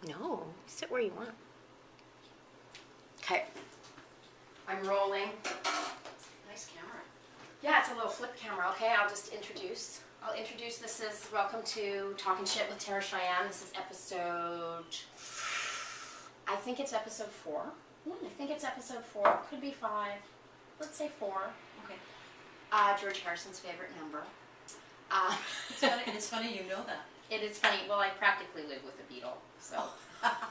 No, sit where you want. Okay. I'm rolling. Nice camera. Yeah, it's a little flip camera. Okay, I'll introduce. This is welcome to Talking Shit with Tara Cheyenne. This is episode, I think it's episode 4. I think it's episode 4. Could be 5. Let's say 4. Okay. George Harrison's favorite number. It's funny you know that. It is funny. Well, I practically live with a Beatle. So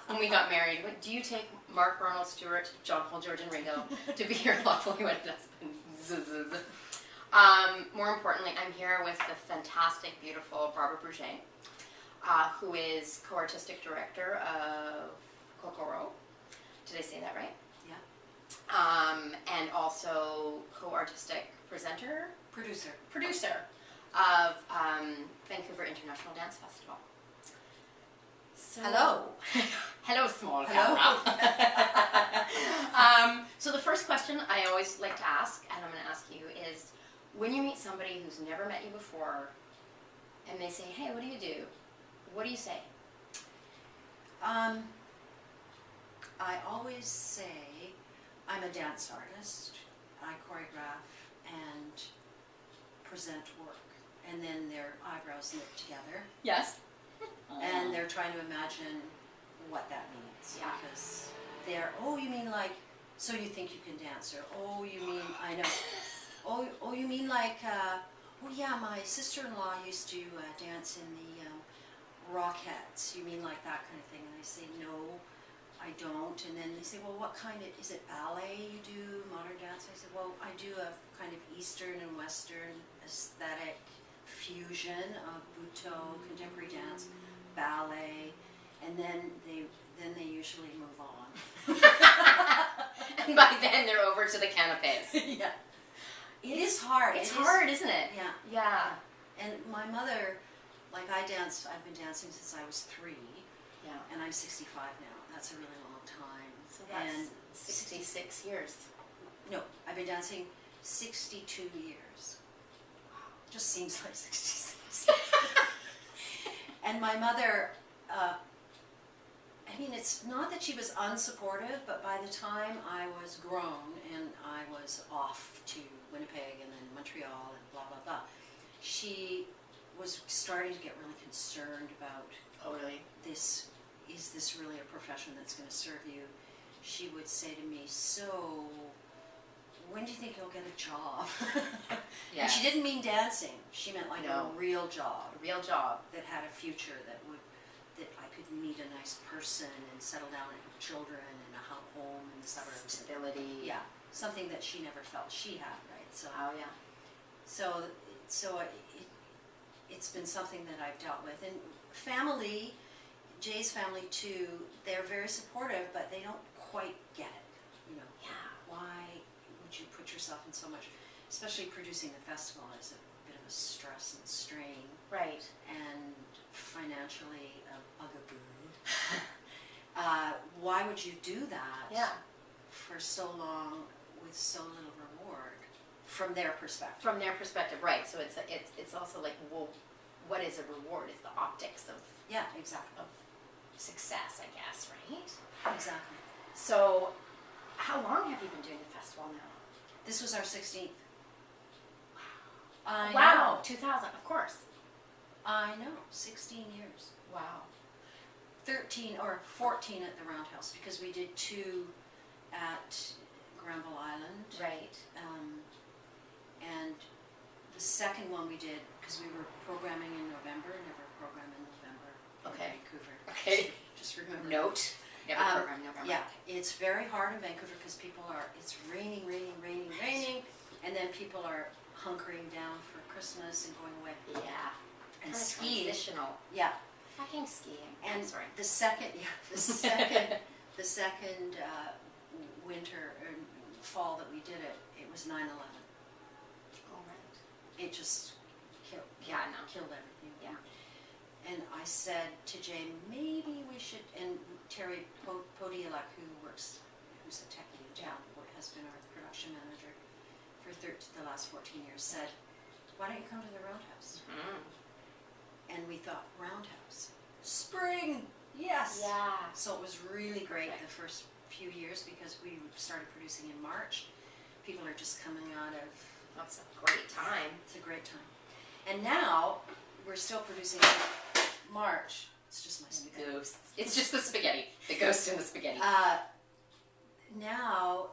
when we got married, do you take Mark, Ronald, Stewart, John, Paul, George, and Ringo to be your lawfully wedded husband? More importantly, I'm here with the fantastic, beautiful Barbara Bourget, who is co-artistic director of Kokoro. Did I say that right? Yeah. And also co-artistic producer of Vancouver International Dance Festival. So, hello. Hello, small hello. camera. So the first question I always like to ask, and I'm going to ask you, is when you meet somebody who's never met you before, and they say, "Hey, what do you do?" What do you say? I always say I'm a dance artist. I choreograph and present work, and then their eyebrows knit together. Yes. And they're trying to imagine what that means. Yeah. Because they're, oh, you mean like, so you think you can dance, or oh, you mean, I know, oh, you mean like, oh yeah, my sister-in-law used to dance in the Rockettes. You mean like that kind of thing? And I say, no, I don't. And then they say, well, what kind of, is it ballet you do, modern dance? I said, well, I do a kind of Eastern and Western aesthetic fusion of Butoh, contemporary dance, ballet, and then they usually move on. And by then they're over to the canapes. Yeah. It is hard. It's hard, isn't it? Yeah. Yeah. And my mother, like I've been dancing since I was 3. Yeah. And I'm 65 now. That's a really long time. So that's and 66 years. No, I've been dancing 62 years. Just seems like 66. And my mother, I mean, it's not that she was unsupportive, but by the time I was grown and I was off to Winnipeg and then Montreal and blah, blah, blah, she was starting to get really concerned about, Oh, really? is this really a profession that's going to serve you? She would say to me, so when do you think you'll get a job? Yeah. And she didn't mean dancing. She meant like No. a real job. A real job. That had a future, that I could meet a nice person and settle down and have children and a home in the suburbs. Stability. Yeah, something that she never felt she had, right? So, Oh, yeah. so it's been something that I've dealt with. And family, Jay's family too, they're very supportive, but they don't quite get it. You know, Yeah. why would you put yourself in so much, especially producing the festival is a bit of a stress and strain. Right. And financially a bugaboo. Why would you do that? Yeah. For so long with so little reward, from their perspective. From their perspective, right. So it's also like, well, what is a reward? It's the optics of Yeah, exactly. success, I guess, right? Exactly. So, how long have you been doing the festival now? This was our 16th. Wow, 2000, of course. I know, 16 years. Wow. 13 or 14 at the Roundhouse, because we did 2 at Granville Island. Right. And the second one we did, because we were programming in November, never program in November Okay. in Vancouver. Okay. Just remember. Note. Never program November. Yeah, it's very hard in Vancouver because it's raining, and then people are hunkering down for Christmas and going away. Yeah. And Kind of skiing. transitional. Yeah. Fucking skiing. And I'm sorry. the second winter or fall that we did it, it was 9/11. All right. It just killed everything. Yeah. And I said to Jay, maybe we should, and Terry Podielak, who's a techie in town, has been our production manager for the last 14 years, said, why don't you come to the Roundhouse? Mm. And we thought, Roundhouse, spring, Yes. Yeah. So it was really great the first few years because we started producing in March. People are just coming out of. That's a great time. It's a great time. And now we're still producing in March. It's just my spaghetti. Ghosts. It's just the spaghetti. The ghost in the spaghetti. Now,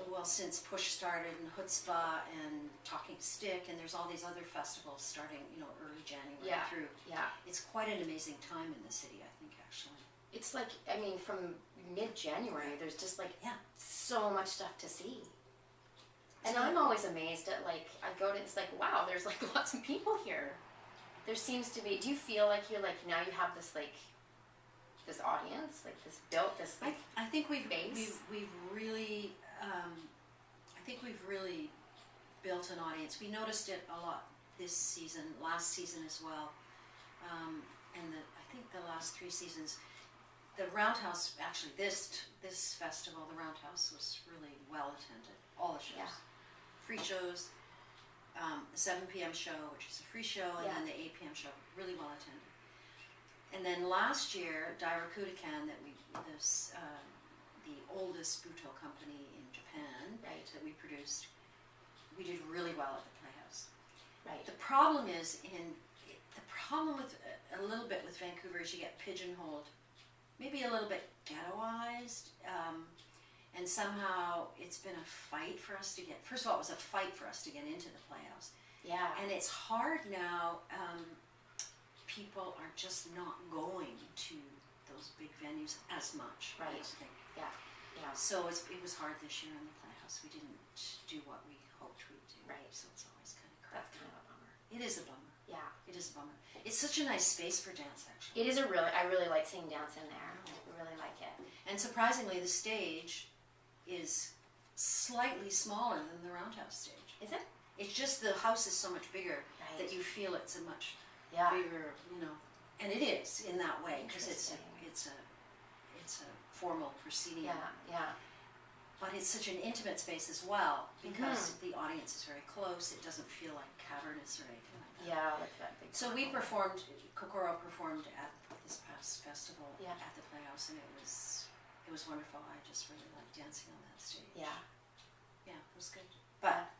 well, since Push started and Chutzpah and Talking Stick, and there's all these other festivals starting, early January through. Yeah. It's quite an amazing time in the city, I think, actually. It's like, from mid-January, there's just so much stuff to see. And I'm always amazed at I go to, it's like, wow, there's lots of people here. There seems to be, do you feel like you're now you have this this audience, this built, this I think we've base? we've really, I think we've really built an audience. We noticed it a lot this season, last season as well. And I think the last 3 seasons, the Roundhouse, actually this festival, the Roundhouse was really well attended. All the shows. Yeah. Free shows, the 7 p.m. show, which is a free show, and then the 8 p.m. show, really well attended. And then last year, Dairakudakan, the oldest Buto company in Japan, that we produced, we did really well at the Playhouse. Right. The problem is with a little bit with Vancouver is you get pigeonholed, maybe a little bit ghettoized. And somehow it's been a fight for us to get, first of all, it was a fight for us to get into the Playhouse. Yeah. And it's hard now, people are just not going to those big venues as much. Right. I think. Yeah. Yeah. So it was hard this year in the Playhouse. We didn't do what we hoped we'd do. Right. So it's always kind of That's crappy. kind of a bummer. It is a bummer. Yeah. It is a bummer. It's such a nice space for dance, actually. It is I really like seeing dance in there. I really like it. And surprisingly, the stage is slightly smaller than the Roundhouse stage. Is it? It's just the house is so much bigger that you feel it's a much bigger, and it is in that way because it's a formal proceeding. Yeah, yeah. But it's such an intimate space as well because the audience is very close. It doesn't feel like cavernous or anything like that. Yeah, like that big. So we performed. Kokoro performed at this past festival at the Playhouse, and it was wonderful. I just really liked dancing on that stage. Yeah. Yeah, it was good. But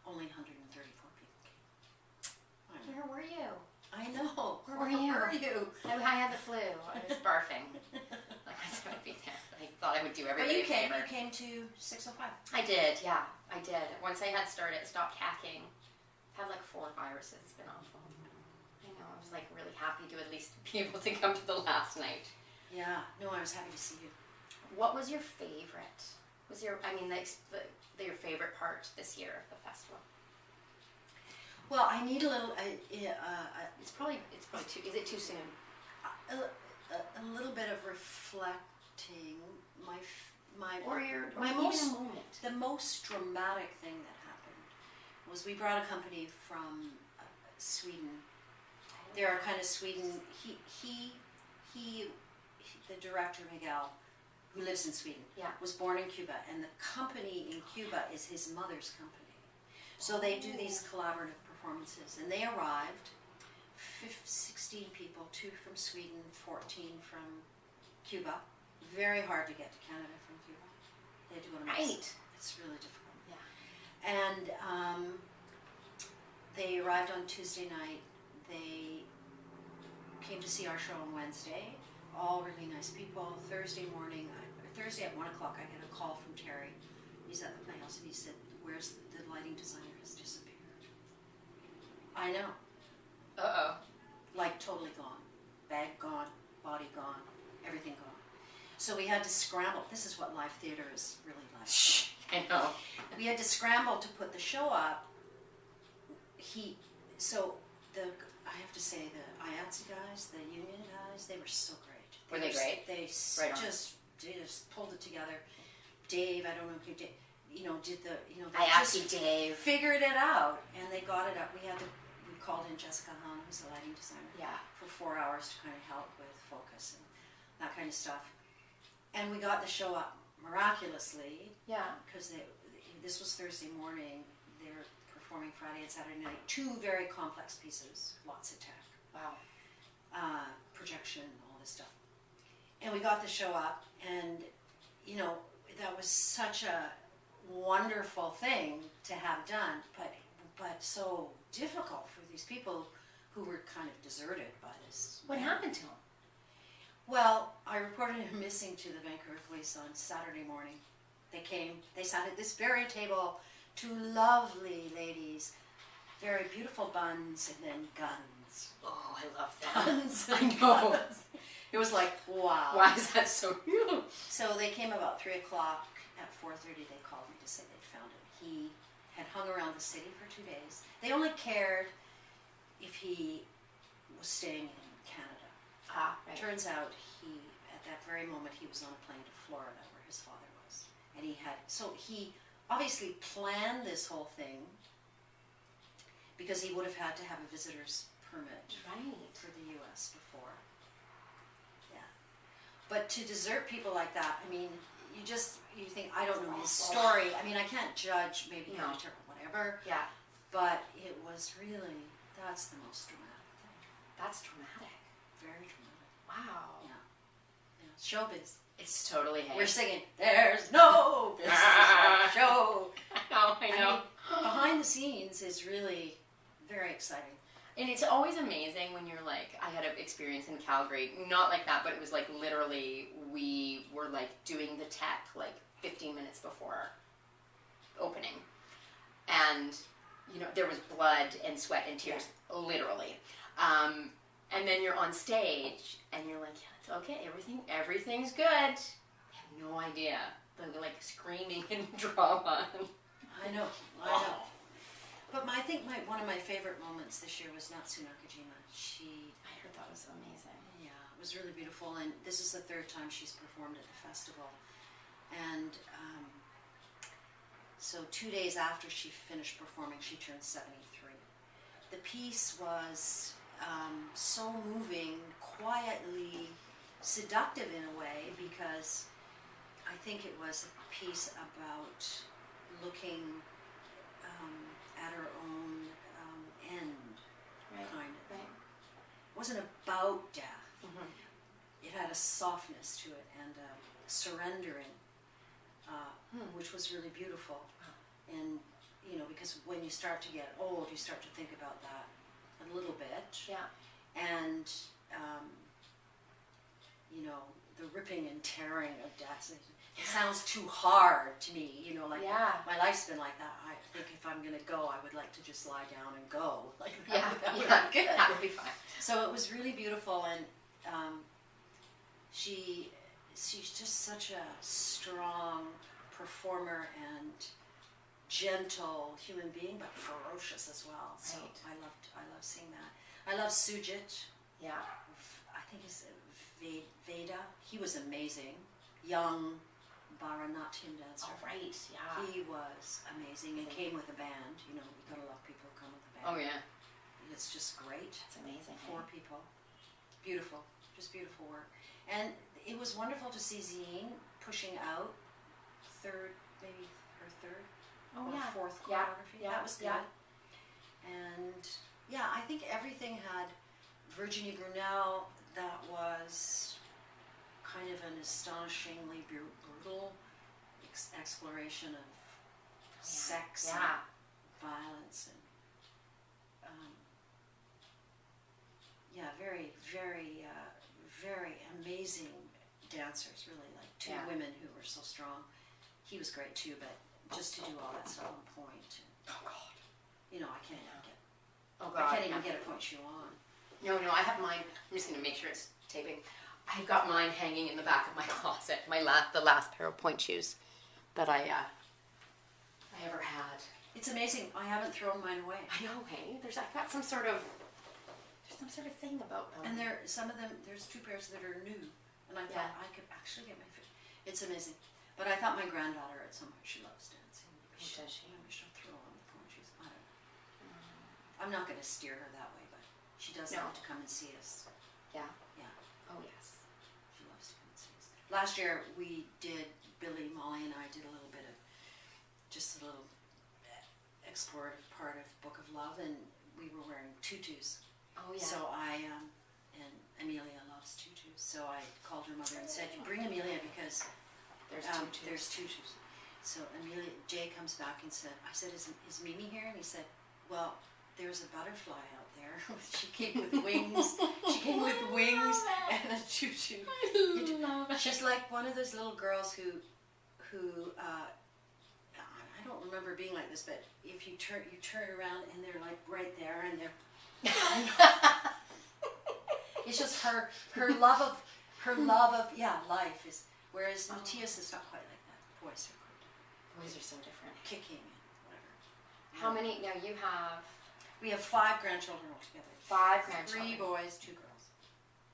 only 134 people came. Where were you? I know. Where were you? I had the flu. I was barfing. I was going to be there. I thought I would do everybody. But you came to 605. I did, yeah. I did. Once I had stopped hacking, I've had 4 viruses. It's been awful. I know. I was really happy to at least be able to come to the last night. Yeah. No, I was happy to see you. What was your favorite? Your favorite part this year of the festival? Well, I need a little. It's probably too. Is it too soon? A little bit of reflecting. The most dramatic thing that happened was we brought a company from Sweden. They're kind of Sweden. The director Miguel, who lives in Sweden, was born in Cuba, and the company in Cuba is his mother's company. So they do these collaborative performances, and they arrived, 16 people, 2 from Sweden, 14 from Cuba. Very hard to get to Canada from Cuba. They do an amazing. Right. It's really difficult. Yeah. And they arrived on Tuesday night. They came to see our show on Wednesday. All really nice people. Thursday at 1 o'clock, I get a call from Terry. He's at the Playhouse, and he said, "Where's the lighting designer? Has disappeared." I know. Uh-oh. Totally gone. Bag gone, body gone, everything gone. So we had to scramble. This is what live theater is really like. I know. We had to scramble to put the show up. I have to say, the IATSE guys, the union guys, they were so great. Were they great? They just pulled it together. Dave, I don't know who did, they IATSE Dave. figured it out, and they got it up. We called in Jessica Hahn, who's a lighting designer, for 4 hours to kind of help with focus and that kind of stuff. And we got the show up miraculously. Yeah. Because this was Thursday morning. They were performing Friday and Saturday night. 2 very complex pieces. Lots of tech. Wow. Projection, all this stuff. And we got the show up, and, you know, that was such a wonderful thing to have done, but so difficult for these people who were kind of deserted by this. What happened to him? Well, I reported him missing to the Vancouver police on Saturday morning. They came, they sat at this very table, two lovely ladies, very beautiful buns, and then guns. Oh, I love that. Guns. I know. Guns. It was like, wow. Why is that so huge? So they came about 3 o'clock. At 4:30, they called me to say they'd found him. He had hung around the city for 2 days. They only cared if he was staying in Canada. Ah, right. Turns out at that very moment, he was on a plane to Florida where his father was. And he obviously planned this whole thing because he would have had to have a visitor's permit for the U.S. before. Yeah. But to desert people like that, I mean, you think, I don't know his story. I mean, I can't judge maybe how to or whatever. Yeah. But it was really, that's the most dramatic thing. That's dramatic. Very dramatic. Wow. Yeah. Showbiz. It's totally hay. We're singing, there's no business like show. I know. I mean, behind the scenes is really very exciting. And it's always amazing when you're like, I had an experience in Calgary, not like that, but it was like literally we were like doing the tech like 15 minutes before opening. And, you know, there was blood and sweat and tears, literally. And then you're on stage and you're like, yeah, it's okay, everything's good. I have no idea. The like screaming and drama. I know. But I think one of my favorite moments this year was Natsu Nakajima. I heard that was amazing. Yeah, it was really beautiful, and this is the 3rd time she's performed at the festival. And so 2 days after she finished performing, she turned 73. The piece was so moving, quietly seductive in a way, because I think it was a piece about looking at her own end, kind of. Right. It wasn't about death. Mm-hmm. It had a softness to it and a surrendering, which was really beautiful. And, you know, because when you start to get old, you start to think about that a little bit. Yeah. And, you know, the ripping and tearing of death. It sounds too hard to me, you know, like my life's been like that. I think if I'm going to go, I would like to just lie down and go. Like that would be good. That would be fine. So it was really beautiful, and she's just such a strong performer and gentle human being, but ferocious as well. So I love seeing that. I love Sujit. Yeah. I think it's Veda. He was amazing. Young Bharatanatyam dancer. Oh, right, yeah. He was amazing and came with a band. You know, you've got a lot of people who come with a band. Oh, yeah. It's just great. It's amazing. 4 people. Beautiful. Just beautiful work. And it was wonderful to see Zine pushing out maybe her third or fourth choreography. Yeah. That was good. And yeah, I think everything had Virginie Brunel that was kind of an astonishingly brutal exploration of sex and violence and very, very, very amazing dancers, really, like 2 women who were so strong. He was great too, but just to do all that stuff on point. Oh God. You know, I can't even get a point shoe on. No, I have mine. I'm just going to make sure it's taping. I've got mine hanging in the back of my closet. The last pair of point shoes that I ever had. It's amazing. I haven't thrown mine away. I know, hey. I've got some sort of thing about them. And some of them. There's 2 pairs that are new, and I thought I could actually get my fit. It's amazing. But I thought my granddaughter at some point, she loves dancing. Does she? Maybe she'll throw on the point shoes. I don't know. I'm not going to steer her that way, but she does like to come and see us. Yeah. Yeah. Oh yes. She loves to come and see us. Last year we did, Molly and I did a little bit of, just a little explorative part of Book of Love, and we were wearing tutus. Oh yeah. So and Amelia loves tutus. So I called her mother and said, bring Amelia because there's tutus. So Amelia, Jay comes back and said, I said, is Mimi here? And he said, well, there's a butterfly out there. She came with wings. She came with wings and a tutu. She's like one of those little girls who I don't remember being like this, but if you turn around and they're like right there and they're it's just her love of life is, whereas Matthias is not quite like that. Boys are so different. Kicking and whatever. How many now you have? We have 5 grandchildren altogether. 5 grandchildren. 3 boys, 2 girls.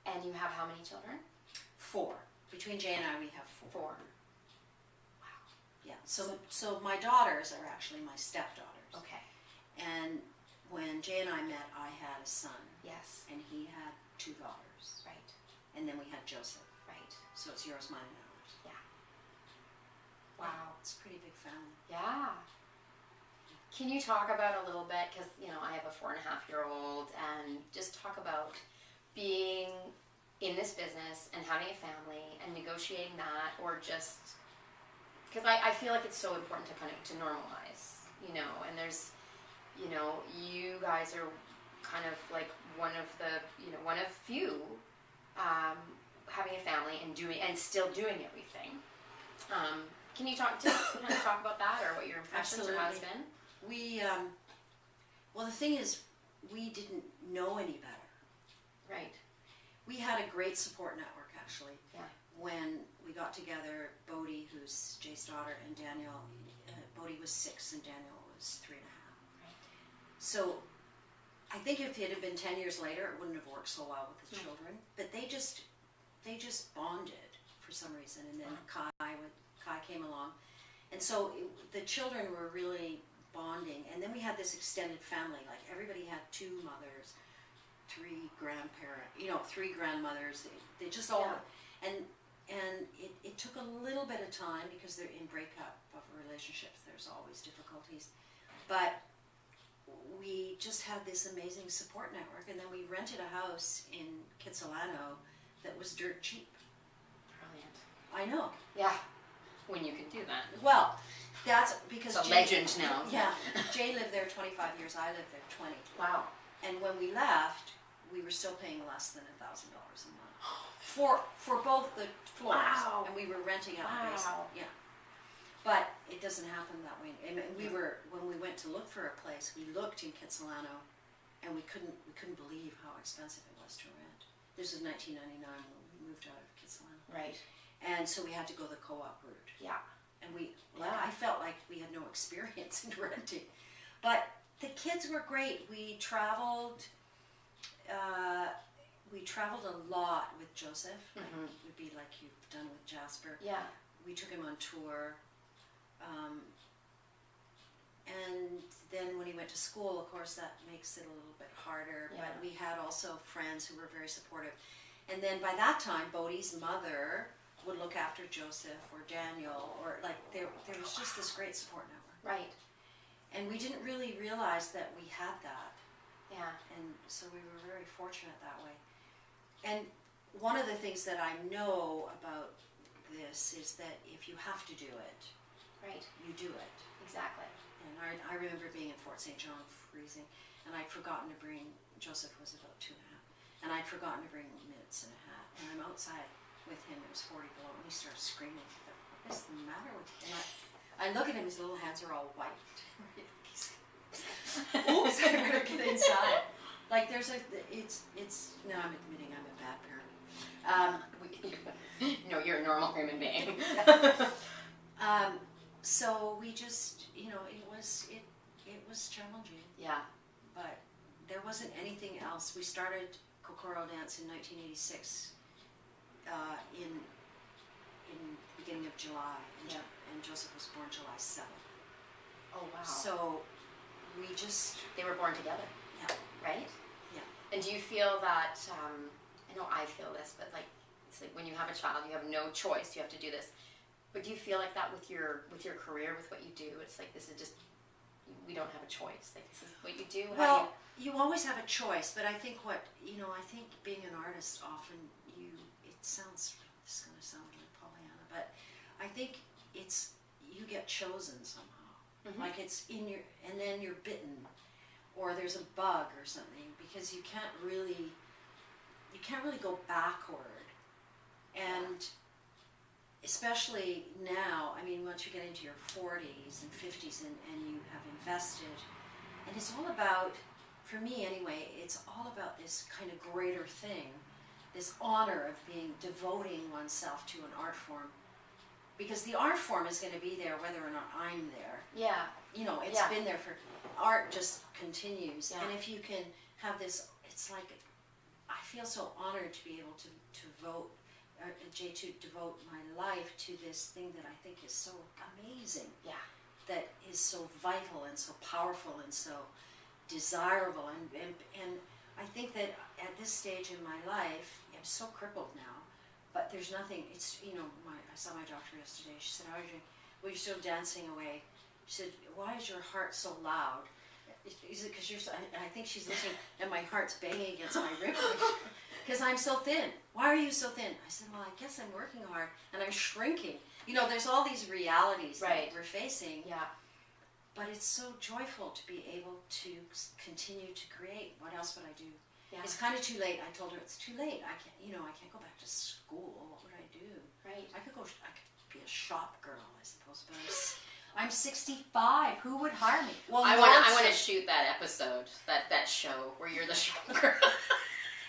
And you have how many children? 4. Between Jay and I, we have 4. 4. Yeah. So my daughters are actually my stepdaughters. Okay. And when Jay and I met, I had a son. Yes. And he had 2 daughters. Right. And then we had Joseph. Right. So it's yours, mine, and ours. Yeah. Wow. It's a pretty big family. Yeah. Can you talk about a little bit, because I have a 4.5-year-old, and just talk about being in this business and having a family and negotiating that, or just because I feel like it's so important to normalize, and there's, you guys are kind of like one of few having a family and still doing everything. Can you talk about that, or what your impressions or has been? We, well, the thing is, we didn't know any better. Right. We had a great support network, actually. Yeah. When we got together, Bodie, who's Jay's daughter, and Daniel, Bodie was 6 and Daniel was 3.5. Right. So I think if it had been 10 years later, it wouldn't have worked so well with the children. But they just bonded for some reason. And then Kai came along. And so the children were really bonding. And then we had this extended family. Like everybody had 2 mothers, 3 grandparents, 3 grandmothers. They just all, and it took a little bit of time because they're in breakup of relationships. There's always difficulties. But we just had this amazing support network. And then we rented a house in Kitsilano that was dirt cheap. Brilliant. I know. Yeah. When you can do that. Well, that's because it's a legend now. Yeah. Jay lived there 25 years. I lived there 20. Wow. And when we left, we were still paying less than $1,000 a month for both the floors. Wow. And we were renting out the basement. Yeah. But it doesn't happen that way. And when we went to look for a place, we looked in Kitsilano, and we couldn't believe how expensive it was to rent. This was 1999 when we moved out of Kitsilano. Right. And so we had to go the co-op route. Yeah. And I felt like we had no experience in renting. But the kids were great. We traveled a lot with Joseph. Mm-hmm. It would be like you've done with Jasper. Yeah. We took him on tour. And then when he went to school, of course, that makes it a little bit harder. Yeah. But we had also friends who were very supportive. And then by that time, Bodhi's mother would look after Joseph or Daniel, or like there was just this great support network. Right. And we didn't really realize that we had that. Yeah. And so we were very fortunate that way. And one of the things that I know about this is that if you have to do it, right, you do it. Exactly. And I remember being in Fort St. John freezing, and I'd forgotten to bring, Joseph was about 2.5, and I'd forgotten to bring mitts and a hat, and I'm outside with him, it was 40 below, and he starts screaming. What is the matter with him? And I look at him, his little hands are all white. Oops, I better get inside. Like now I'm admitting I'm a bad parent. No, you're a normal human being. So we just, it was challenging. Yeah. But there wasn't anything else. We started Kokoro Dance in 1986 in the beginning of July, and Joseph was born July 7th. Oh, wow. So we they were born together. Yeah. Right? Yeah. And do you feel that, I know I feel this, but it's like when you have a child, you have no choice, you have to do this. But do you feel like that with your career, with what you do? It's like this is just we don't have a choice. Like, this is what you do. Well, you always have a choice, but I think I think being an artist often this is going to sound like Pollyanna, but I think you get chosen somehow. Mm-hmm. Like it's in your, and then you're bitten, or there's a bug or something, because you can't really go backward. And especially now, I mean, once you get into your 40s and 50s and you have invested, and it's all about, for me anyway, it's all about this kind of greater thing, this honor of devoting oneself to an art form. Because the art form is going to be there whether or not I'm there. Yeah. It's been there for, art just continues. Yeah. And if you can have this, it's like, I feel so honored to be able to devote my life to this thing that I think is so amazing. Yeah. That is so vital and so powerful and so desirable. And I think that at this stage in my life, I'm so crippled now, but there's nothing, I saw my doctor yesterday. She said, "How are you doing? Well, you're still dancing away." She said, "Why is your heart so loud?" Is it because I think she's listening, and my heart's banging against my rib because I'm so thin. "Why are you so thin?" I said, "Well, I guess I'm working hard and I'm shrinking." There's all these realities that we're facing. Yeah. But it's so joyful to be able to continue to create. What else would I do? Yeah. It's kind of too late. I told her it's too late. I can't go back to school. What would I do? Right. I could be a shop girl, I suppose, but I'm 65. Who would hire me? Well, I want to shoot that episode, that show where you're the shop girl.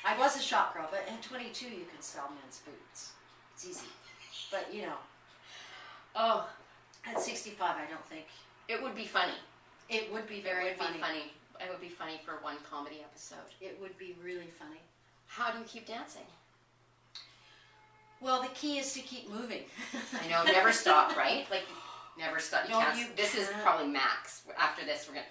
I was a shop girl, but at 22 you can sell men's boots. It's easy. But Oh, at 65, I don't think. It would be funny. It would be very funny. It would be funny for one comedy episode. It would be really funny. How do you keep dancing? Well, the key is to keep moving. I know, never stop, right? Like, never stop. This is probably max. After this, we're going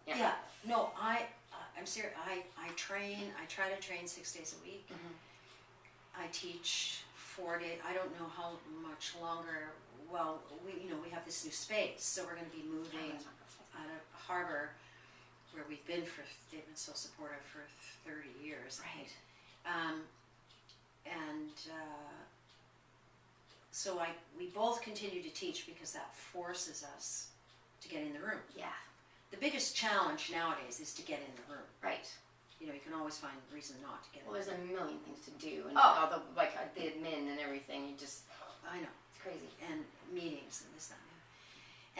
to... Yeah. No, I'm serious. I try to train 6 days a week. Mm-hmm. I teach 4 days. I don't know how much longer. Well, we have this new space, so we're going to be moving out of Harbor, where they've been so supportive for 30 years. Right. So we both continue to teach because that forces us to get in the room. Yeah. The biggest challenge nowadays is to get in the room. Right. You can always find a reason not to get in. Well, there's a million things to do, and all the admin and everything. I know. It's crazy. And meetings and this, that,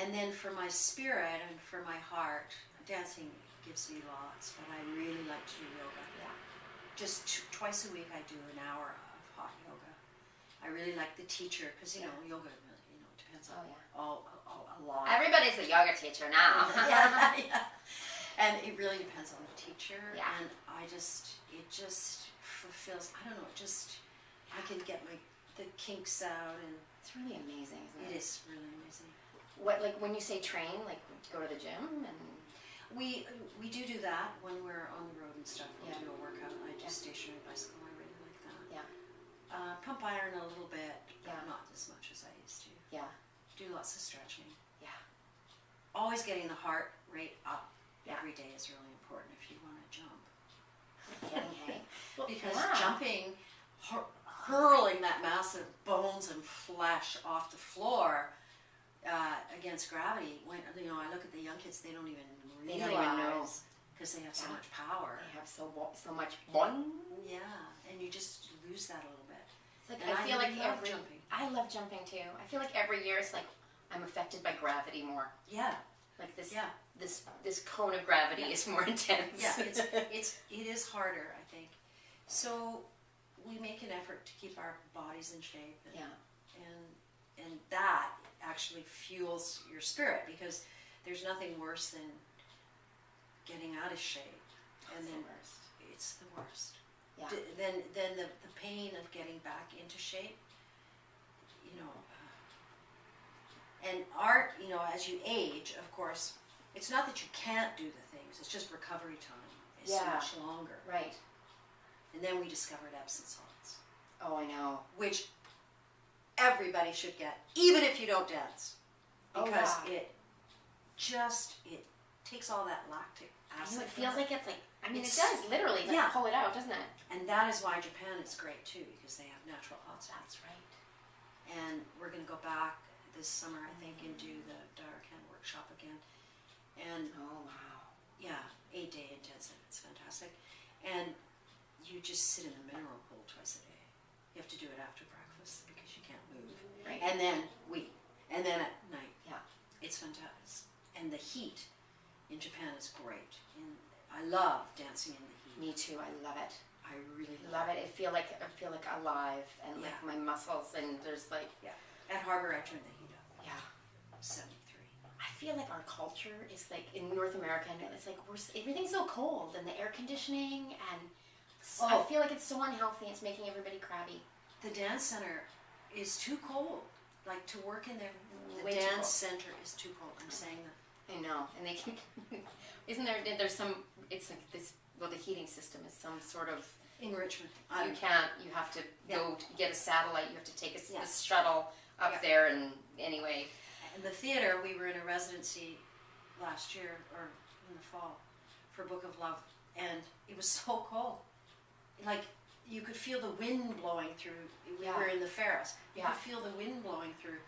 and then for my spirit and for my heart, dancing gives me lots, but I really like to do yoga. Yeah. Just twice a week I do an hour of hot yoga. I really like the teacher, because yoga depends on a lot. Everybody's a yoga teacher now. yeah. And it really depends on the teacher. Yeah. And it just fulfills, I don't know, I can get the kinks out, and it's really amazing, isn't it? It is really amazing. What, like when you say train, like go to the gym and... We do that when we're on the road and stuff. We do a workout. I do stationary bicycle. I really like that. Yeah. Pump iron a little bit, but Yeah. not as much as I used to. Yeah. Do lots of stretching. Yeah. Always getting the heart rate up every Yeah. day is really important if you want to jump. Getting Because jumping, hurling that massive bones and flesh off the floor against gravity. When I look at the young kids, they don't even know because they have so much power. They have so much fun. Yeah, and you just lose that a little bit. It's like, and I feel like jumping. I love jumping too. I feel like every year it's like I'm affected by gravity more. Yeah. Like this. Yeah. This cone of gravity is more intense. Yeah, it is harder, I think. So we make an effort to keep our bodies in shape. And that actually fuels your spirit, because there's nothing worse than getting out of shape. And then it's the worst. Yeah. Then the pain of getting back into shape, and art, as you age, of course, it's not that you can't do the things, it's just recovery time is so much longer. Right. And then we discovered epsom salts. Oh, I know. Which everybody should get, even if you don't dance. Because it takes all that lactic I acid. know, it feels like it's like, I mean, it It's- does literally like yeah. pull it out, doesn't it? And that is why Japan is great too, because they have natural hot springs. That's right. And we're going to go back this summer, I think, and do the Darakan workshop again. And Oh, wow. yeah, 8-day intensive. It's fantastic. And you just sit in the mineral pool twice a day. You have to do it after breakfast because you can't move. Right. And then and then at night. Yeah. It's fantastic. And the heat in Japan is great. And I love dancing in the heat. Me too, I love it. I really Love it. I feel like alive and like Yeah. my muscles and there's like, Yeah. At Harbor, I turned the heat up. yeah. 73. I feel like our culture is like in North America, and it's like everything's so cold, and the air conditioning, and I feel like it's so unhealthy. It's making everybody crabby. The dance center is too cold. Like to work in there, the Way too dance cold. center is too cold. I'm saying that. I know, and they can. Isn't there's some? It's like this. Well, the heating system is some sort of. Enrichment. You can't. You have to go to get a satellite. You have to take a Yeah. shuttle up Yeah. there, and anyway. In the theater, we were in a residency last year, or in the fall, for Book of Love, and it was so cold. Like, you could feel the wind blowing through. We Yeah. were in the Ferris. You Yeah. could feel the wind blowing through.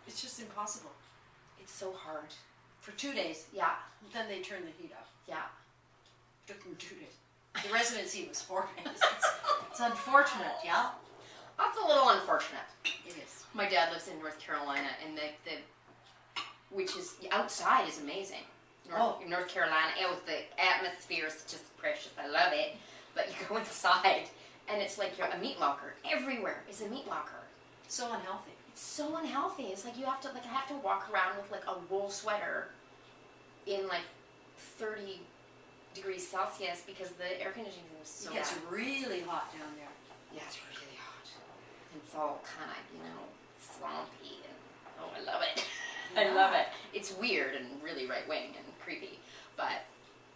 It's just impossible. It's so hard. For 2 days. Yeah. Then they turned the heat up. Yeah. Took them 2 days. The residency was 4 days. It's unfortunate, yeah? That's a little unfortunate. It is. My dad lives in North Carolina, and which is outside is amazing. North Carolina, the atmosphere is just precious. I love it. But you go inside, and it's like you're a meat locker. Everywhere is a meat locker. So unhealthy. It's so unhealthy. It's like you have to I have to walk around with like a wool sweater in like 30 degrees Celsius because the air conditioning is so It gets bad. really hot down there. Yeah, it's really hot. It's all kind of, swampy, and I love it. I love it. It's weird and really right-wing and creepy, but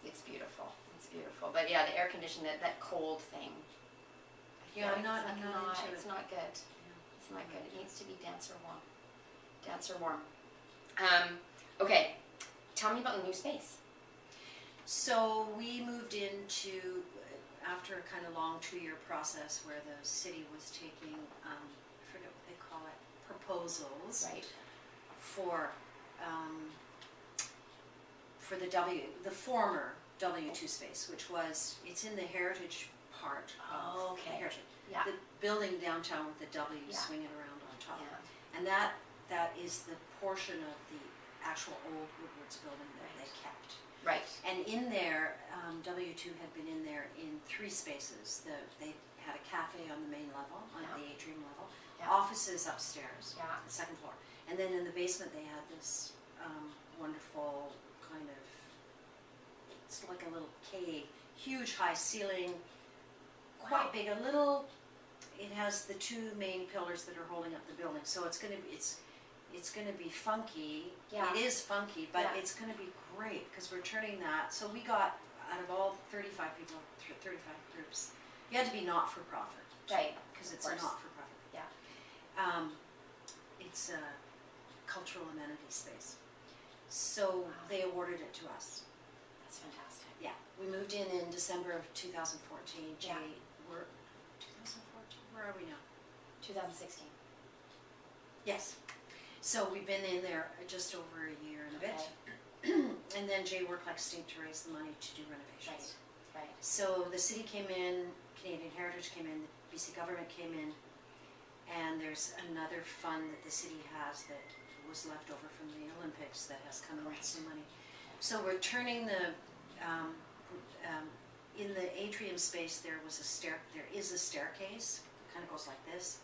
it's beautiful. It's beautiful. But yeah, the air conditioning, that cold thing. I Yeah, feel I'm not like into it's it. not good. It's not good. It needs to be denser warm. Denser warm. Okay, tell me about the new space. So we moved into, after a kind of long 2-year process where the city was taking, I forget what they call it, proposals Right. for the former W2 space, which was, it's in the heritage part of Oh, okay. heritage. Yeah. The building downtown with the W Yeah. swinging around on top. Yeah. And that is the portion of the actual old Woodward's building that they kept. Right. And in there, W2 had been in there in 3 spaces. They had a cafe on the main level, on Yeah. the atrium level, Yeah. offices upstairs, Yeah. the 2nd floor. And then in the basement they had this wonderful kind of, it's like a little cave, huge high ceiling, quite Wow. big, it has the 2 main pillars that are holding up the building. So it's going to be funky. Yeah. It is funky, but Yeah. it's going to be great because we're turning that. So we got, out of all 35 people, 35 groups, you had to be not-for-profit. Right. Because it's Of a course. not-for-profit. Yeah. It's a cultural amenity space. So they awarded it to us. That's fantastic. Yeah. We moved in December of 2014. Jay, Yeah. we're, 2014? Where are we now? 2016. Yes. So we've been in there just over a year and a bit. Okay. And then Jay worked like stink to raise the money to do renovations. Right. Right. So the city came in, Canadian Heritage came in, the BC government came in, and there's another fund that the city has that was left over from the Olympics that has come in with some money. So we're turning in the atrium space there is a staircase, it kind of goes like this.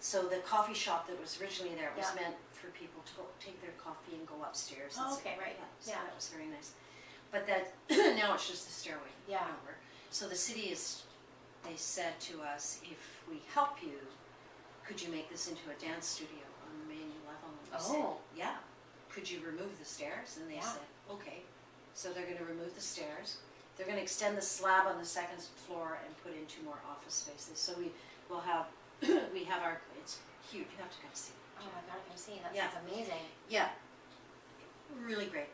So the coffee shop that was originally there was Yeah. meant for people to go take their coffee and go upstairs. Oh, and sit. okay, right. So Yeah. that was very nice. But that now it's just a stairway Yeah. over. So the city they said to us, if we help you, could you make this into a dance studio on the main level? And we said, Oh. yeah. Could you remove the stairs? And they Yeah. said, okay. So they're going to remove the stairs. They're going to extend the slab on the 2nd floor and put in 2 more office spaces. So we will have, it's huge. You have to come see it. Oh, I gotta come see. That Yeah. sounds amazing. Yeah, really great.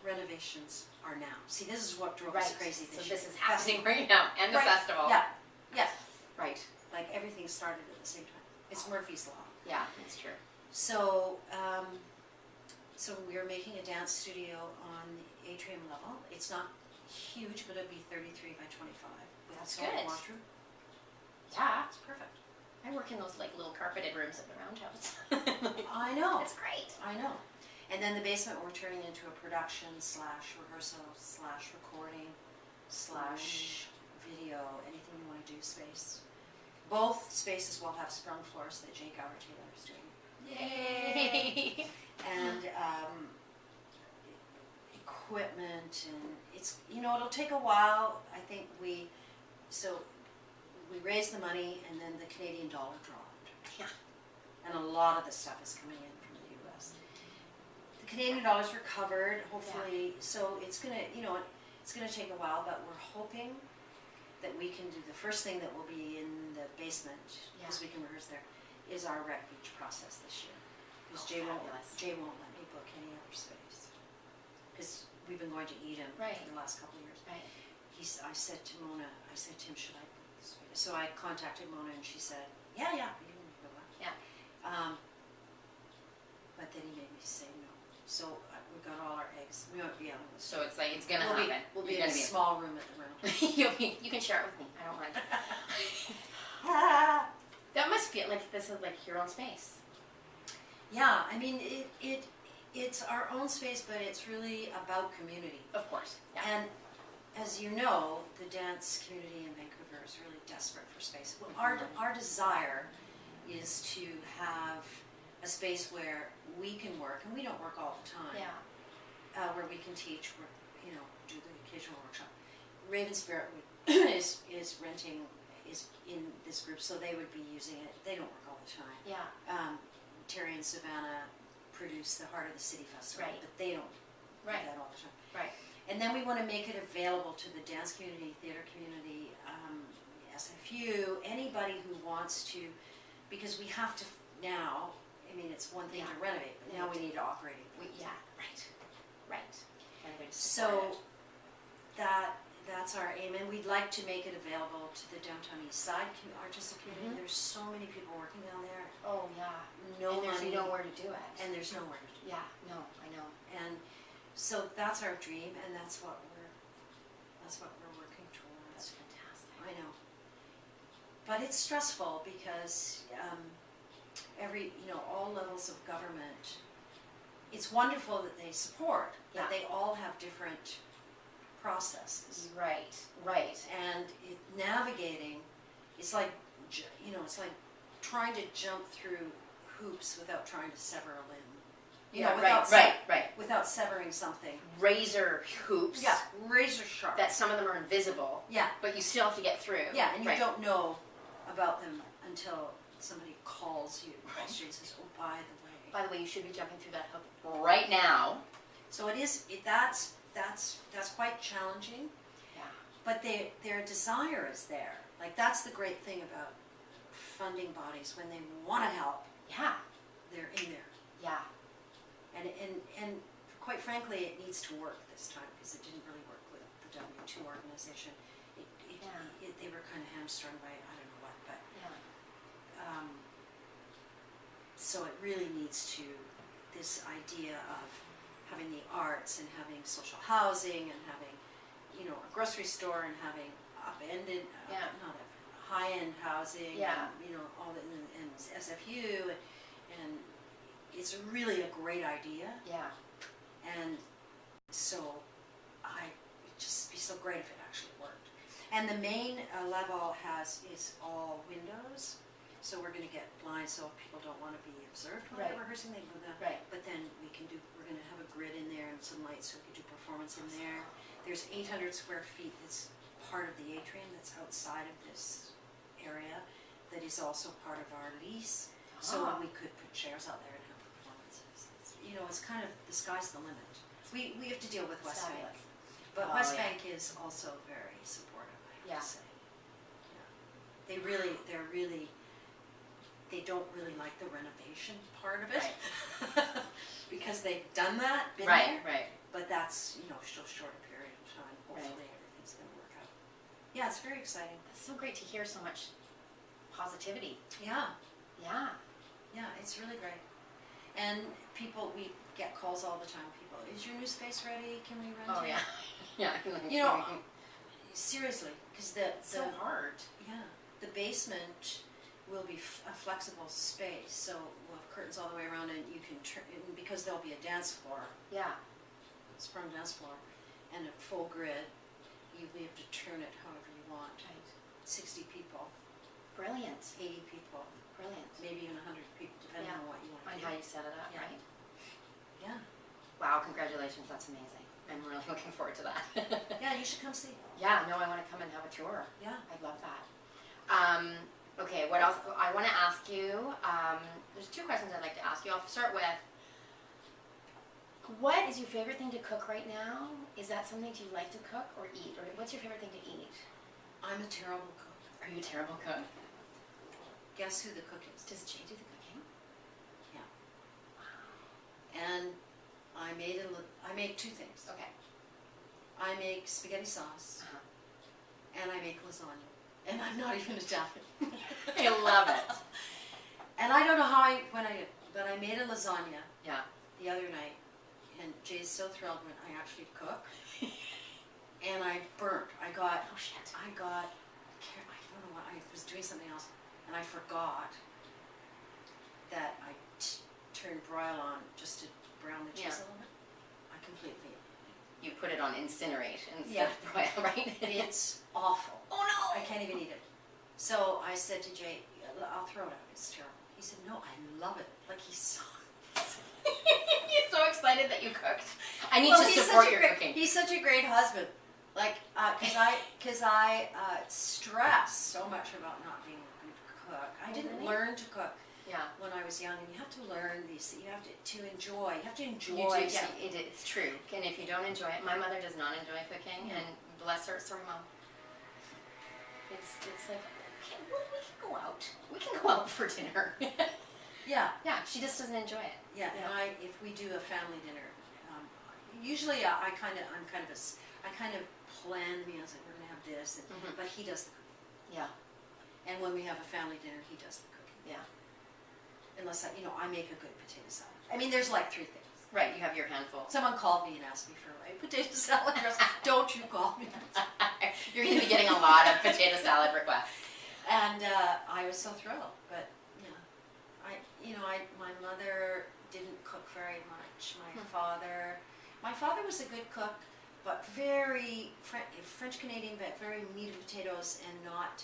renovations are now. See, this is what drove us crazy this year. So this is happening right now, and the festival. Yeah, yeah. Right. Like everything started at the same time. It's Murphy's Law. Yeah, that's true. So, so we're making a dance studio on the atrium level. It's not huge, but it'll be 33 by 25. That's good. Washroom. Yeah. It's perfect. I work in those like little carpeted rooms at the Roundhouse. I know. It's great. I know. And then the basement we're turning into a production / rehearsal / recording / video, anything you want to do space. Both spaces will have sprung floors that Jake Our Taylor is doing. Yay! And equipment, and it's, you know, it'll take a while. I think we raised the money, and then the Canadian dollar dropped. Yeah. And a lot of the stuff is coming in from the U.S. The Canadian dollar's recovered, hopefully, so it's gonna, you know, it's gonna take a while, but we're hoping that we can do the first thing that will be in the basement, because we can rehearse there, is our rec beach process this year. Because Jay won't let me book any other space. Because we've been going to Eden for the last couple of years. Right. I said to Mona, Tim, should I book this space? So I contacted Mona and she said, yeah, you can go back. Yeah. But then he made me say no. So we got all our eggs. We won't be on this. So it's like, it's gonna happen. We'll be in a small room at the room. You can share it with me. I don't mind. That must feel like this is like your own space. Yeah, I mean, it's our own space, but it's really about community. Of course. Yeah. And as you know, the dance community in Vancouver is really desperate for space. Well, our desire is to have a space where we can work, and we don't work all the time. Yeah. Where we can teach, you know, do the occasional workshop. Raven Spirit is in this group, so they would be using it. They don't work all the time. Yeah. Terry and Savannah produce the Heart of the City Festival, but they don't do that all the time. Right. And then we want to make it available to the dance community, theater community, SFU, anybody who wants to, because we have to now. I mean, it's one thing to renovate, but now we need to operate it. Right. So that's our aim, and we'd like to make it available to the downtown east side artistic community. There's so many people working down there. Oh yeah. No and there's money, nowhere to do it. and there's nowhere to do it. Yeah. No, I know. And so that's our dream, and that's what we're working towards. That's fantastic. I know, but it's stressful because all levels of government. It's wonderful that they support, but they all have different processes. Right. And navigating, it's like, it's like trying to jump through hoops without trying to sever a limb. Without severing something. Razor hoops. Yeah, razor sharp. That some of them are invisible. Yeah. But you still have to get through. Yeah, and you don't know about them until somebody calls you and says, "Oh, by the way, you should be jumping through that hook right now." So that's quite challenging. Yeah. But their desire is there. Like, that's the great thing about funding bodies. When they want to help, they're in there. Yeah. And quite frankly, it needs to work this time, because it didn't really work with the W2 organization. They were kind of hamstrung by I don't know what, but so it really needs to, this idea of having the arts and having social housing and having, a grocery store and having upended, not high-end housing, and, all the, and SFU, and it's really a great idea. Yeah. And so it'd just be so great if it actually worked. And the main level is all windows. So we're going to get blinds, so if people don't want to be observed while they're rehearsing, they can do that. Right. But then we're going to have a grid in there and some lights, so we can do performance in there. There's 800 square feet that's part of the atrium that's outside of this area that is also part of our lease. So we could put chairs out there and have performances. It's kind of, the sky's the limit. We have to deal with West Bank. But West Bank is also very supportive, I have to say. Yeah. They don't really like the renovation part of it because they've done that, been there. Right. but that's, you know, so short a period of time. Hopefully everything's going to work out. Yeah, it's very exciting. It's so great to hear so much positivity. Yeah. Yeah. Yeah, it's really great. And people, we get calls all the time. People, is your new space ready? Can we rent it? Yeah. Yeah. You know, seriously, because it's so hard. Yeah, the basement will be a flexible space, so we'll have curtains all the way around, and you can turn, because there'll be a dance floor, Yeah. sprung dance floor, and a full grid. You'll be able to turn it however you want. Right. 60 people, Brilliant. 80 people, Brilliant. maybe even 100 people, depending on what you want to On do. how you set it up, Yeah. right? Yeah. Wow, congratulations. That's amazing. I'm really looking forward to that. Yeah, you should come see. Yeah, no, I want to come and have a tour. Yeah. I'd love that. Okay, what else? I want to ask you, there's two questions I'd like to ask you. I'll start with, what is your favorite thing to cook right now? Is that something you like to cook or eat? Or what's your favorite thing to eat? I'm a terrible cook. Are you a terrible cook? Guess who the cook is? Does Jay do the cooking? And I make two things. Okay. I make spaghetti sauce, Uh-huh. and I make lasagna. And I'm not even Italian. I love it. And I don't know how when I did, but I made a lasagna Yeah. the other night, and Jay's so thrilled when I actually cook. And I burnt. I got, Oh, shit. I don't know what, I was doing something else, and I forgot that I turned broil on just to brown the cheese Yeah. a little bit. I completely, You put it on incinerate instead of broil, right? it's awful. Oh, no. I can't even eat it. So I said to Jay, I'll throw it out. It's terrible. He said, no, I love it. Like he's so... He's so excited that you cooked. I need Well, to he's support such a your great- cooking. He's such a great husband. Like, because I stress so much about not being a good cook. I didn't really? learn to cook Yeah. when I was young, and you have to learn these. You have to enjoy. You have to You enjoy. do, yeah, it's true. And if you don't enjoy it, my mother does not enjoy cooking, Yeah. and bless her, sorry, Mom. It's like, okay, well, we can go out. We can go out for dinner. Yeah, Yeah, she just doesn't enjoy it. yeah. And if we do a family dinner, usually I kind of plan meals. Like we're gonna have this, and, Mhm. but he does the cooking. Yeah, And when we have a family dinner, he does the cooking. yeah. Unless I make a good potato salad. I mean, there's like 3 things. Right, you have your handful. Someone called me and asked me for a potato salad. I was like, don't you call me. You're going to be getting a lot of potato salad requests. And I was so thrilled. But yeah, my mother didn't cook very much. My father was a good cook, but very French Canadian, but very meat and potatoes, and not,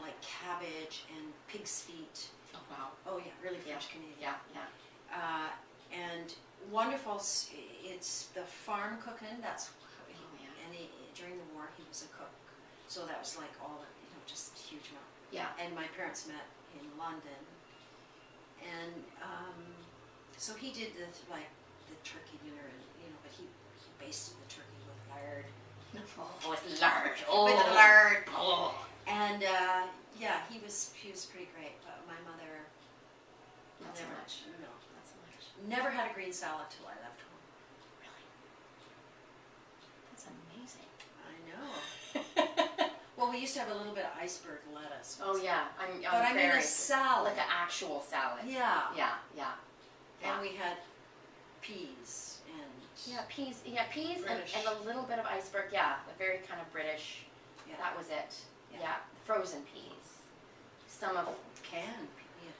like cabbage and pig's feet. Oh, wow. Oh yeah, really French Canadian. Yeah, yeah. And wonderful. It's the farm cooking. That's and during the war he was a cook, so that was like all just huge amount. Yeah. And my parents met in London, and so he did the turkey dinner, and but he basted the turkey with lard. Oh, with lard. Oh. With lard. Oh. And yeah, he was pretty great. But my mother Not so much. No. Not so much. Never had a green salad till I left home. Really? That's amazing. I know. Well, we used to have a little bit of iceberg lettuce. Oh, yeah. But I mean a salad. Like an actual salad. Yeah. Yeah, yeah. And we had peas and... Yeah, peas. Yeah, peas and British. a little bit of iceberg. Yeah, a very kind of British. Yeah. That was it. Yeah. Yeah, frozen peas. Some of... Canned.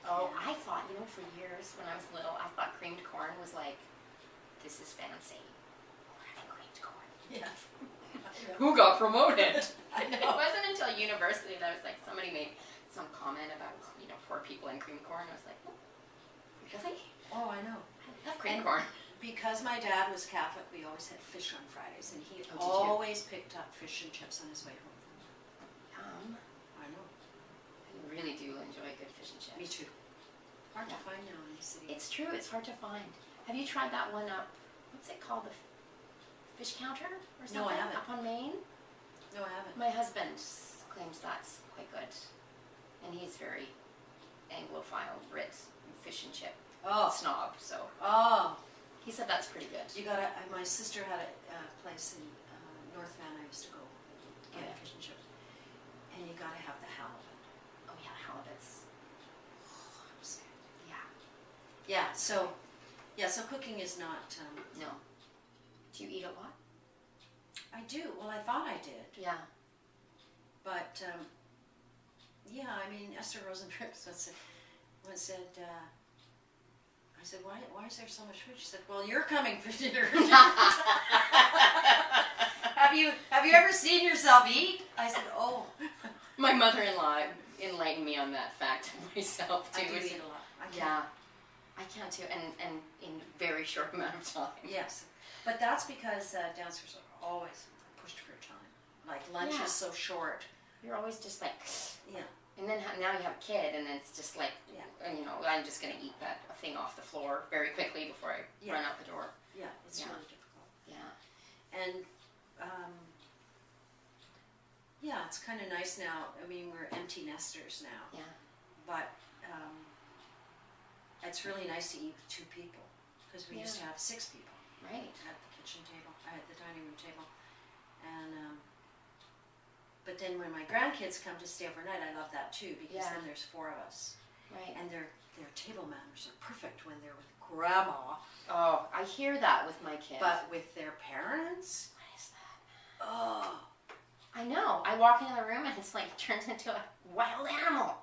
Oh, I thought, for years when I was little, I thought creamed corn was like, this is fancy. We're having creamed corn. Yeah. Who got promoted? I It know. wasn't until university that I was like, somebody made some comment about, poor people in cream corn. I was like, oh, really? Oh, I know. I love cream And- corn. Because my dad was Catholic, we always had fish on Fridays, and he Oh, did you? always picked up fish and chips on his way home from work. I know. I really do enjoy good fish and chips. Me too. Hard to Yeah. find now in the city. It's true, it's hard to find. Have you tried that one up, what's it called, the fish counter or something? No, I haven't. Up on Maine? No, I haven't. My husband claims that's quite good. And he's very Anglophile, Brit, fish and chip Oh. snob, so Oh. he said that's pretty pretty good. You gotta. My sister had a place in North Van. I used to go get fish and chips, and you gotta have the halibut. Oh yeah, halibut's. Yeah. Yeah. So cooking is not. No. Do you eat a lot? I do. Well, I thought I did. Yeah. But yeah, I mean, Esther Rosenberg said. I said, why is there so much food? She said, well, you're coming for dinner. Have you ever seen yourself eat? I said, oh. My mother-in-law enlightened me on that fact myself too. I do eat a lot. I can too, and in a very short amount of time. Yes, but that's because dancers are always pushed for time. Like lunch is so short. You're always just like, yeah. And then now you have a kid, and then it's just like, you know, I'm just going to eat that thing off the floor very quickly before I run out the door. Yeah, it's really difficult. Yeah. And, yeah, it's kind of nice now. I mean, we're empty nesters now. Yeah. But it's really nice to eat with 2 people, because we used to have 6 people. Right. At the kitchen table, at the dining room table. And, but then when my grandkids come to stay overnight, I love that too, because then there's 4 of us. Right. And their table manners are perfect when they're with grandma. Oh, I hear that with my kids. But with their parents? What is that? Oh. I know. I walk into the room and it's like turns into a wild animal.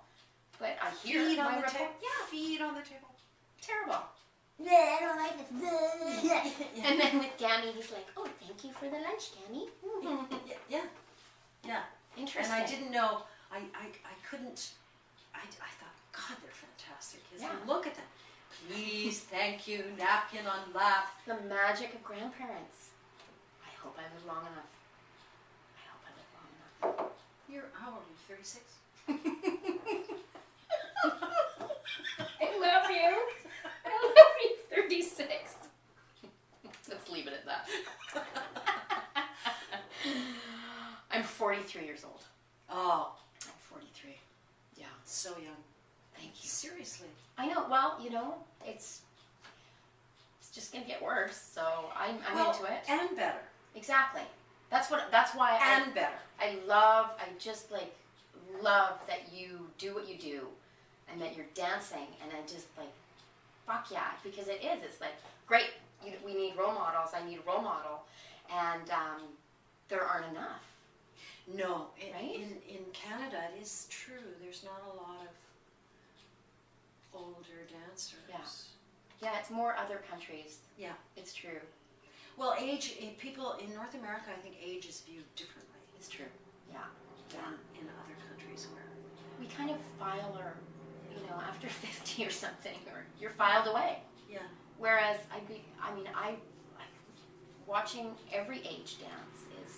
But I hear feed on my the table. Yeah, feed on the table. Terrible. I don't like this. And then with Gammy, he's like, oh, thank you for the lunch, Gammy. Yeah. Interesting. And I didn't know, I couldn't, I thought, God, they're fantastic kids. Look at them. Please, thank you, napkin on lap. The magic of grandparents. I hope I live long enough. How old are you, 36? I love you. I love you, 36. Let's leave it at that. I'm 43 years old. Oh. I'm 43. Yeah. So young. Thank you. Seriously. I know. Well, you know, it's just gonna get worse. So I'm into it. And better. Exactly. That's why. And better. I just love that you do what you do, and that you're dancing, and I just like, fuck yeah, because it is. It's like great. We need role models. I need a role model, and there aren't enough. No, right? In Canada, it is true. There's not a lot of older dancers. Yeah, it's more other countries. Yeah, it's true. Well, people in North America, I think age is viewed differently. It's true. Yeah. Than in other countries where we kind of file our, after 50 or something, or you're filed away. Yeah. Whereas watching every age dance is.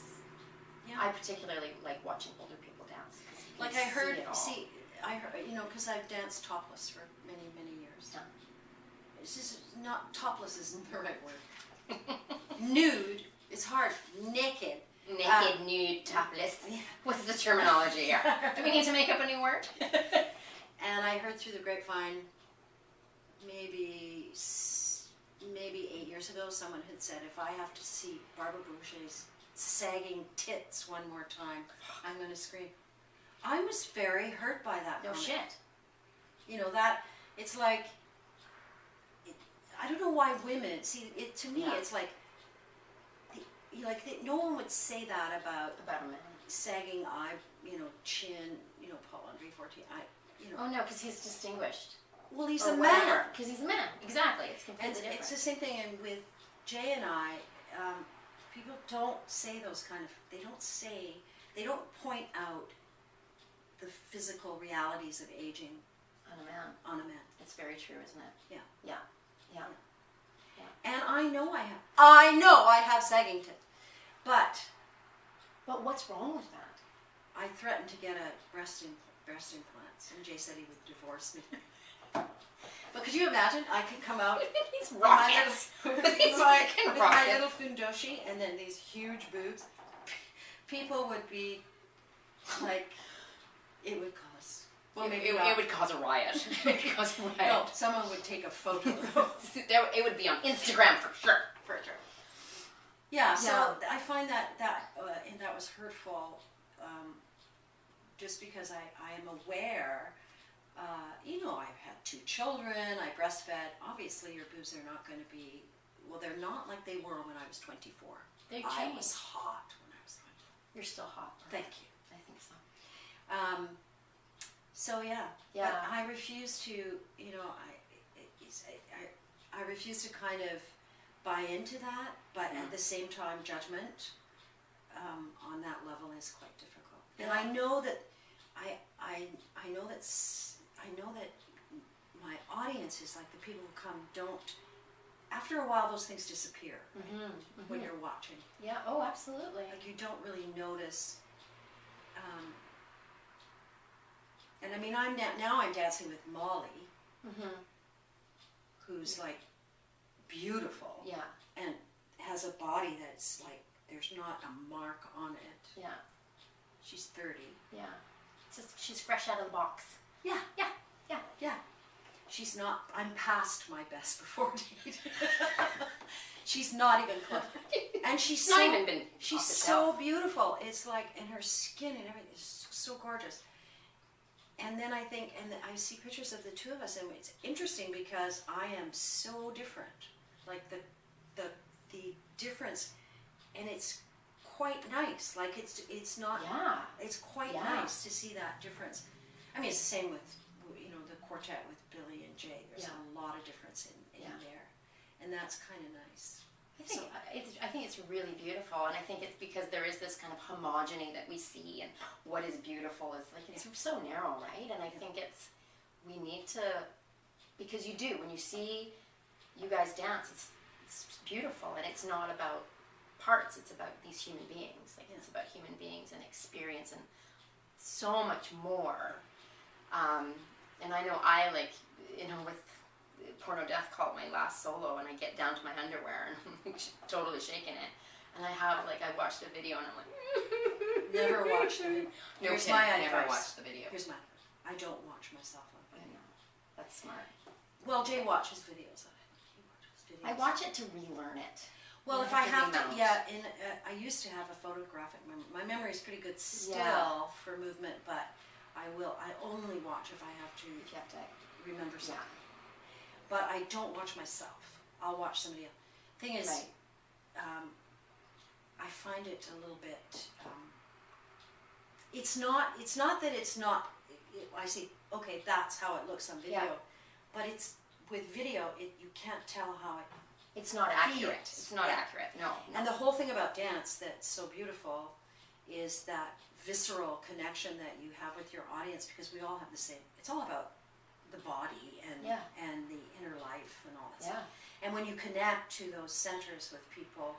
Yeah. I particularly like watching older people dance. Like I heard, because I've danced topless for many, many years. Yeah. It's just not, topless isn't the right word. Nude, it's hard, naked. Naked, nude, topless. What's the terminology here? Do we need to make up a new word? And I heard through the grapevine, maybe 8 years ago, someone had said, if I have to see Barbara Bourget's sagging tits one more time, I'm going to scream. I was very hurt by that. No shit. That, it's like, I don't know why women, to me, it's like, no one would say that about a man. Sagging eye, chin, Paul Andre Forte. Oh no, because he's distinguished. Well, he's a man. Because he's a man. Exactly. It's completely different. It's the same thing. And with Jay and I, people don't say those kind of. They don't point out the physical realities of aging on a man. It's very true, isn't it? Yeah. Yeah. And I know I have sagging tits. But what's wrong with that? I threatened to get a breast implants, and Jay said he would divorce me. But could you imagine? I could come out these rockets with my little fundoshi, and then these huge boobs. People would be like, it would cause Well, maybe it would cause a riot. It would cause a riot. No, someone would take a photo. It would be on Instagram for sure. For sure. Yeah, so I find that and that was hurtful, just because I am aware. I've had 2 children. I breastfed. Obviously, your boobs are not going to be. Well, they're not like they were when I was 24. They I changed. was hot when I was 24. You're still hot. Thank you. I think so. So yeah. Yeah. But I refuse to. I refuse to kind of buy into that. But at the same time, judgment on that level is quite difficult. Yeah. And I know that I know that my audience is like the people who come don't. After a while, those things disappear when you're watching. Yeah. Oh, absolutely. Like you don't really notice. And I mean, I'm dancing with Molly, who's like beautiful. Yeah. And has a body that's like there's not a mark on it. Yeah. She's 30. Yeah. It's just she's fresh out of the box. Yeah. Yeah. Yeah. Yeah. She's not. I'm past my best before date. She's not even close. And she's not even been. She's so beautiful. It's like, and her skin and everything is so gorgeous. And then I think, and I see pictures of the 2 of us, and it's interesting because I am so different. Like the difference, and it's quite nice. Like it's not. Yeah. It's quite nice to see that difference. I mean, it's the same with the quartet with Billy and Jay. There's a lot of difference in there, and that's kind of nice. I think it's really beautiful, and I think it's because there is this kind of homogeny that we see, and what is beautiful is like it's so narrow, right? And I think we need to, because you do when you see you guys dance, it's beautiful, and it's not about parts; it's about these human beings. Like it's about human beings and experience, and so much more. And I know with Porno Death called my last solo, and I get down to my underwear and I'm totally shaking it. And I watched the video and I'm like, never watched the video. No, Here's my advice. Never watched the video. Here's my I don't watch myself on video. I know. That's smart. Well, Jay watches videos of it. He watches videos. I watch it to relearn it. Well, if I have to, I used to have a photographic memory. My memory is pretty good still for movement, but I only watch if I have to. If you have to remember something. Yeah. But I don't watch myself. I'll watch somebody else. Thing is, I find it a little bit. It's not that it's not. I see. Okay, that's how it looks on video. But it's with video. You can't tell how it. It's not accurate. It's not accurate. No. And the whole thing about dance that's so beautiful is that visceral connection that you have with your audience, because we all have the same. It's all about the body and the inner life and all that stuff. And when you connect to those centers with people,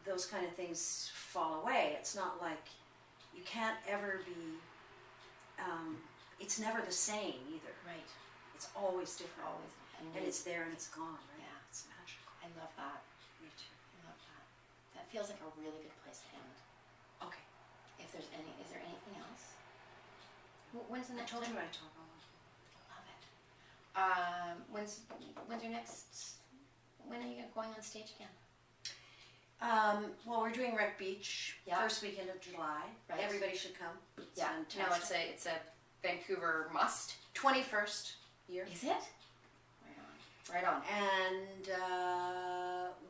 those kind of things fall away. It's not like you can't ever be. It's never the same either. Right. It's always different. Always. And it's there and it's gone. Right? Yeah. It's magical. I love that. Me too. I love that. That feels like a really good place to end. Okay. Is there anything else? When's the next? I told you time? I talk a lot. Love it. When's your next? When are you going on stage again? Well, we're doing Wreck Beach first weekend of July. Right. Everybody should come. It's fantastic. No, it's a Vancouver must. 21st year. Is it? Right on. And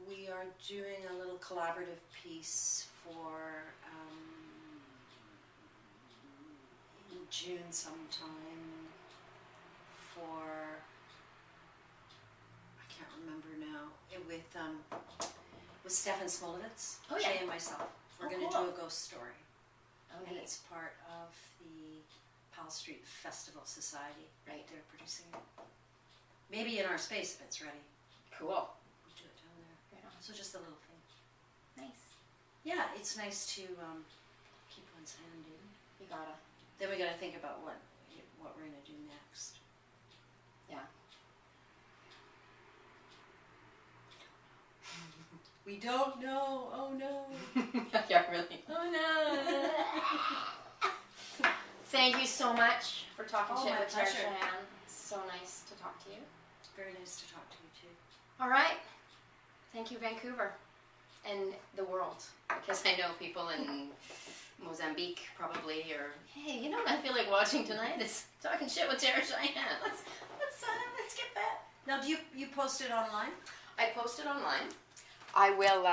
we are doing a little collaborative piece for in June sometime for I can't remember now. With Stefan Smolovitz, Jay and myself. We're going to do a ghost story. And it's part of the Powell Street Festival Society. Right, they're producing it. Maybe in our space if it's ready. Cool. We'll do it down there. Right on. So just a little thing. Nice. Yeah, it's nice to keep one's hand in. You gotta. Then we gotta think about what we're gonna do next. Yeah. We don't know. Oh no. Yeah, really. Oh no. Thank you so much for talking Oh, shit my with Tara, pleasure. Cheyenne. So nice to talk to you. It's very nice to talk to you too. All right. Thank you, Vancouver, and the world, because I know people in Mozambique probably, or hey, you know what I feel like watching tonight is talking shit with Tara, Cheyenne. Let's get that. Now, do you post it online? I post it online. I will.